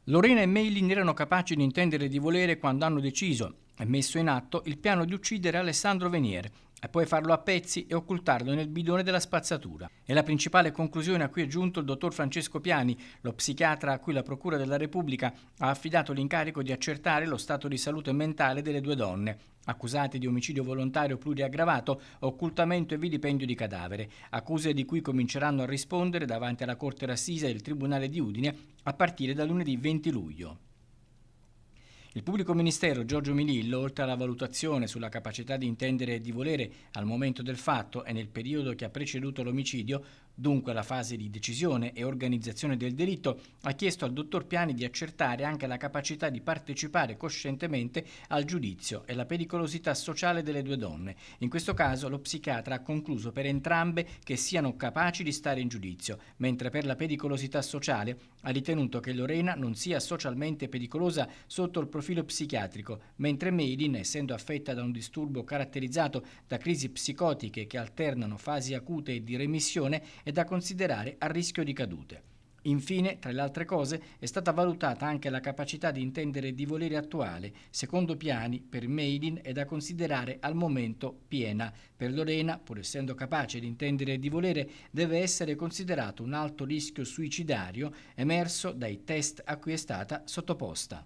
Lorena e Meilin erano capaci di intendere e di volere quando hanno deciso e messo in atto il piano di uccidere Alessandro Venier e poi farlo a pezzi e occultarlo nel bidone della spazzatura. È la principale conclusione a cui è giunto il dottor Francesco Piani, lo psichiatra a cui la Procura della Repubblica ha affidato l'incarico di accertare lo stato di salute mentale delle due donne, accusate di omicidio volontario pluriaggravato, occultamento e vilipendio di cadavere, accuse di cui cominceranno a rispondere davanti alla Corte d'Assise del Tribunale di Udine a partire da lunedì 20 luglio. Il pubblico ministero Giorgio Milillo, oltre alla valutazione sulla capacità di intendere e di volere al momento del fatto e nel periodo che ha preceduto l'omicidio, dunque la fase di decisione e organizzazione del delitto, ha chiesto al dottor Piani di accertare anche la capacità di partecipare coscientemente al giudizio e la pericolosità sociale delle due donne. In questo caso lo psichiatra ha concluso per entrambe che siano capaci di stare in giudizio, mentre per la pericolosità sociale ha ritenuto che Lorena non sia socialmente pericolosa sotto il profilo psichiatrico, mentre Meilin, essendo affetta da un disturbo caratterizzato da crisi psicotiche che alternano fasi acute e di remissione, è da considerare a rischio di cadute. Infine, tra le altre cose, è stata valutata anche la capacità di intendere e di volere attuale. Secondo Piani, per Meilin è da considerare al momento piena. Per Lorena, pur essendo capace di intendere e di volere, deve essere considerato un alto rischio suicidario emerso dai test a cui è stata sottoposta.